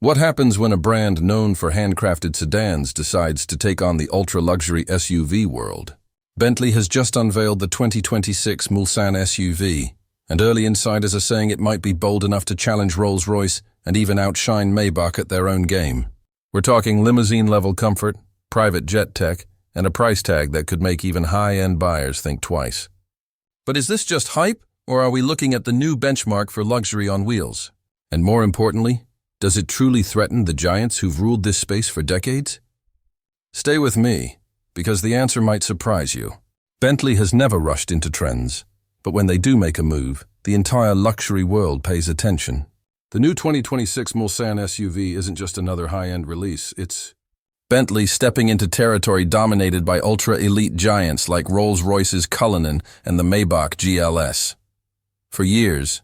What happens when a brand known for handcrafted sedans decides to take on the ultra-luxury SUV world? Bentley has just unveiled the 2026 Mulsanne SUV, and early insiders are saying it might be bold enough to challenge Rolls-Royce and even outshine Maybach at their own game. We're talking limousine-level comfort, private jet tech, and a price tag that could make even high-end buyers think twice. But is this just hype, or are we looking at the new benchmark for luxury on wheels? And more importantly, does it truly threaten the giants who've ruled this space for decades? Stay with me, because the answer might surprise you. Bentley has never rushed into trends, but when they do make a move, the entire luxury world pays attention. The new 2026 Mulsanne SUV isn't just another high-end release, it's Bentley stepping into territory dominated by ultra-elite giants like Rolls-Royce's Cullinan and the Maybach GLS. For years,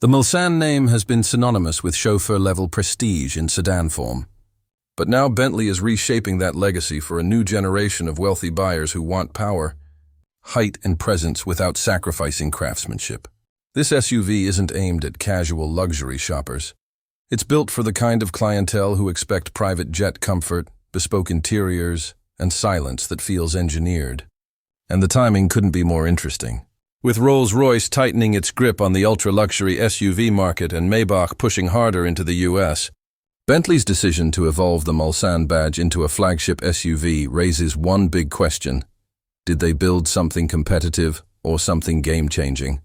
the Mulsanne name has been synonymous with chauffeur-level prestige in sedan form. But now Bentley is reshaping that legacy for a new generation of wealthy buyers who want power, height, and presence without sacrificing craftsmanship. This SUV isn't aimed at casual luxury shoppers. It's built for the kind of clientele who expect private jet comfort, bespoke interiors, and silence that feels engineered. And the timing couldn't be more interesting. With Rolls-Royce tightening its grip on the ultra-luxury SUV market and Maybach pushing harder into the US, Bentley's decision to evolve the Mulsanne badge into a flagship SUV raises one big question. Did they build something competitive or something game-changing?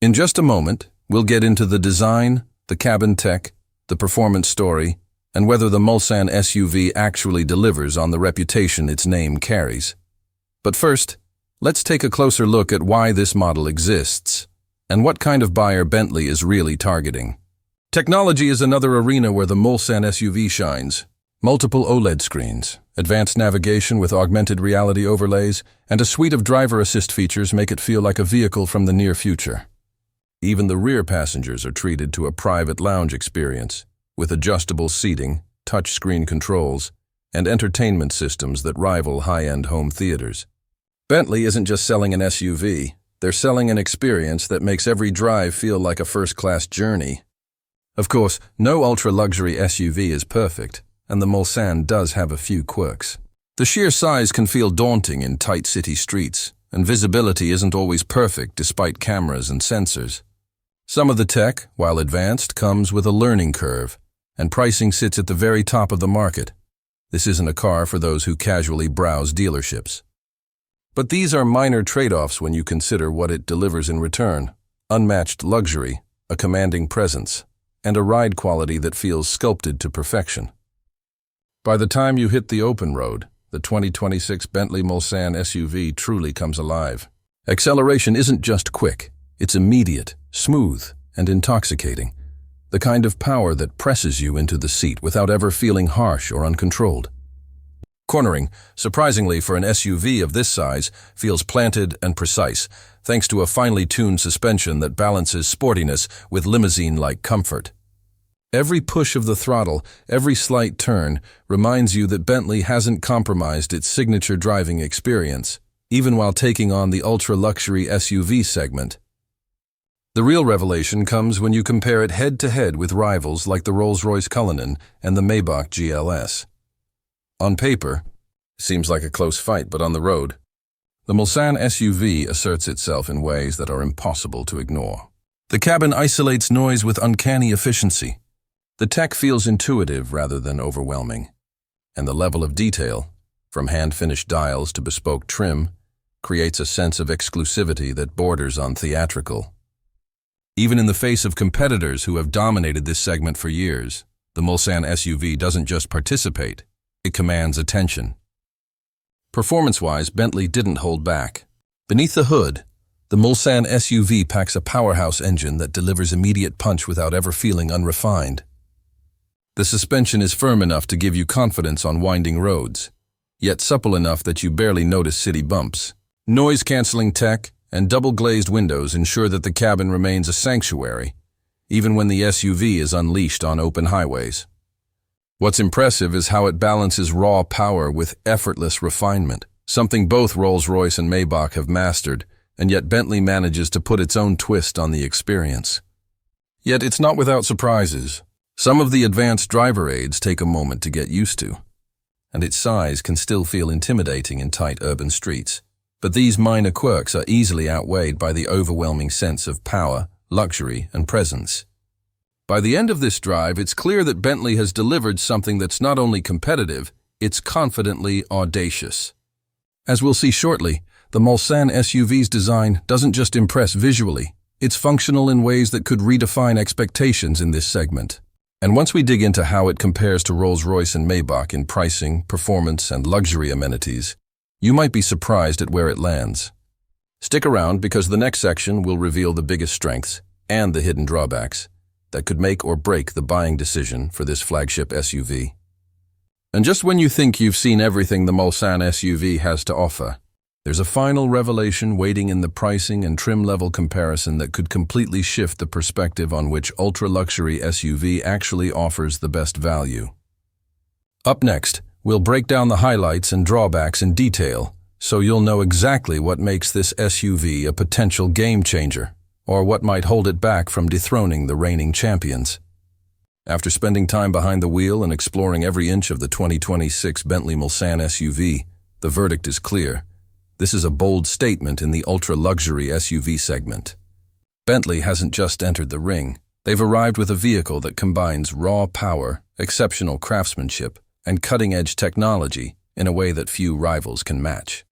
In just a moment, we'll get into the design, the cabin tech, the performance story, and whether the Mulsanne SUV actually delivers on the reputation its name carries. But first, let's take a closer look at why this model exists and what kind of buyer Bentley is really targeting. Technology is another arena where the Mulsanne SUV shines. Multiple OLED screens, advanced navigation with augmented reality overlays, and a suite of driver assist features make it feel like a vehicle from the near future. Even the rear passengers are treated to a private lounge experience, with adjustable seating, touchscreen controls, and entertainment systems that rival high-end home theaters. Bentley isn't just selling an SUV, they're selling an experience that makes every drive feel like a first-class journey. Of course, no ultra-luxury SUV is perfect, and the Mulsanne does have a few quirks. The sheer size can feel daunting in tight city streets, and visibility isn't always perfect despite cameras and sensors. Some of the tech, while advanced, comes with a learning curve, and pricing sits at the very top of the market. This isn't a car for those who casually browse dealerships. But these are minor trade-offs when you consider what it delivers in return: unmatched luxury, a commanding presence, and a ride quality that feels sculpted to perfection. By the time you hit the open road, the 2026 Bentley Mulsanne SUV truly comes alive. Acceleration isn't just quick, it's immediate, smooth, and intoxicating. The kind of power that presses you into the seat without ever feeling harsh or uncontrolled. Cornering, surprisingly for an SUV of this size, feels planted and precise, thanks to a finely tuned suspension that balances sportiness with limousine-like comfort. Every push of the throttle, every slight turn, reminds you that Bentley hasn't compromised its signature driving experience, even while taking on the ultra-luxury SUV segment. The real revelation comes when you compare it head-to-head with rivals like the Rolls-Royce Cullinan and the Maybach GLS. On paper, it seems like a close fight, but on the road, the Mulsanne SUV asserts itself in ways that are impossible to ignore. The cabin isolates noise with uncanny efficiency. The tech feels intuitive rather than overwhelming. And the level of detail, from hand-finished dials to bespoke trim, creates a sense of exclusivity that borders on theatrical. Even in the face of competitors who have dominated this segment for years, the Mulsanne SUV doesn't just participate, it commands attention. Performance-wise, Bentley didn't hold back. Beneath the hood, the Mulsanne SUV packs a powerhouse engine that delivers immediate punch without ever feeling unrefined. The suspension is firm enough to give you confidence on winding roads, yet supple enough that you barely notice city bumps. Noise-canceling tech and double-glazed windows ensure that the cabin remains a sanctuary, even when the SUV is unleashed on open highways. What's impressive is how it balances raw power with effortless refinement, something both Rolls-Royce and Maybach have mastered, and yet Bentley manages to put its own twist on the experience. Yet it's not without surprises. Some of the advanced driver aids take a moment to get used to, and its size can still feel intimidating in tight urban streets. But these minor quirks are easily outweighed by the overwhelming sense of power, luxury, and presence. By the end of this drive, it's clear that Bentley has delivered something that's not only competitive, it's confidently audacious. As we'll see shortly, the Mulsanne SUV's design doesn't just impress visually, it's functional in ways that could redefine expectations in this segment. And once we dig into how it compares to Rolls-Royce and Maybach in pricing, performance, and luxury amenities, you might be surprised at where it lands. Stick around because the next section will reveal the biggest strengths and the hidden drawbacks that could make or break the buying decision for this flagship SUV. And just when you think you've seen everything the Mulsanne SUV has to offer, there's a final revelation waiting in the pricing and trim level comparison that could completely shift the perspective on which ultra-luxury SUV actually offers the best value. Up next, we'll break down the highlights and drawbacks in detail, so you'll know exactly what makes this SUV a potential game-changer, or what might hold it back from dethroning the reigning champions. After spending time behind the wheel and exploring every inch of the 2026 Bentley Mulsanne SUV, the verdict is clear. This is a bold statement in the ultra-luxury SUV segment. Bentley hasn't just entered the ring. They've arrived with a vehicle that combines raw power, exceptional craftsmanship, and cutting-edge technology in a way that few rivals can match.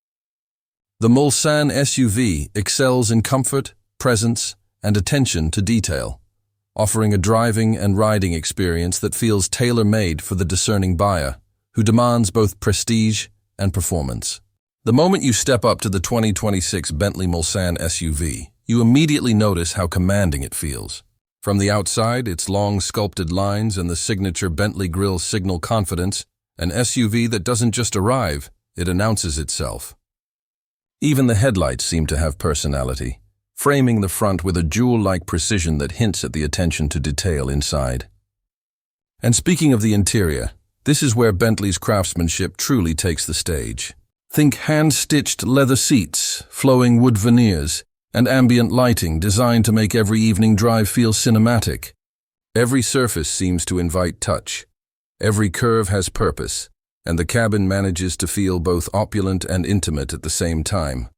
The Mulsanne SUV excels in comfort, presence, and attention to detail, offering a driving and riding experience that feels tailor-made for the discerning buyer, who demands both prestige and performance. The moment you step up to the 2026 Bentley Mulsanne SUV, you immediately notice how commanding it feels. From the outside, its long sculpted lines and the signature Bentley grille signal confidence, an SUV that doesn't just arrive, it announces itself. Even the headlights seem to have personality, framing the front with a jewel-like precision that hints at the attention to detail inside. And speaking of the interior, this is where Bentley's craftsmanship truly takes the stage. Think hand-stitched leather seats, flowing wood veneers, and ambient lighting designed to make every evening drive feel cinematic. Every surface seems to invite touch. Every curve has purpose, and the cabin manages to feel both opulent and intimate at the same time.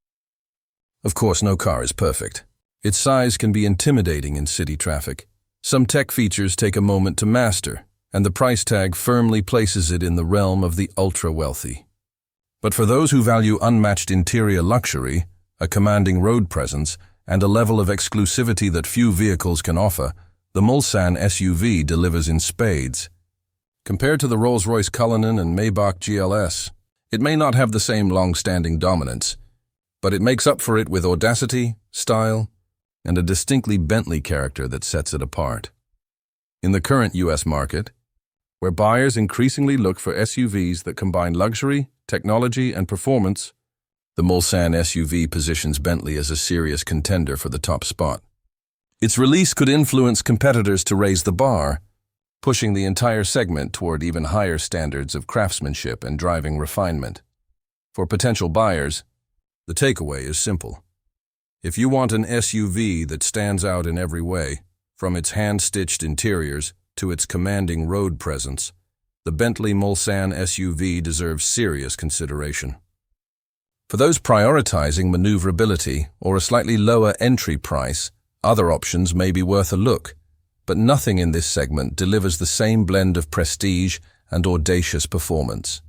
Of course, no car is perfect. Its size can be intimidating in city traffic. Some tech features take a moment to master, and the price tag firmly places it in the realm of the ultra-wealthy. But for those who value unmatched interior luxury, a commanding road presence, and a level of exclusivity that few vehicles can offer, the Mulsanne SUV delivers in spades. Compared to the Rolls-Royce Cullinan and Maybach GLS, it may not have the same long-standing dominance, but it makes up for it with audacity, style, and a distinctly Bentley character that sets it apart. In the current U.S. market, where buyers increasingly look for SUVs that combine luxury, technology, and performance, the Mulsanne SUV positions Bentley as a serious contender for the top spot. Its release could influence competitors to raise the bar, pushing the entire segment toward even higher standards of craftsmanship and driving refinement. For potential buyers, the takeaway is simple. If you want an SUV that stands out in every way, from its hand-stitched interiors to its commanding road presence, the Bentley Mulsanne SUV deserves serious consideration. For those prioritizing maneuverability or a slightly lower entry price, other options may be worth a look, but nothing in this segment delivers the same blend of prestige and audacious performance.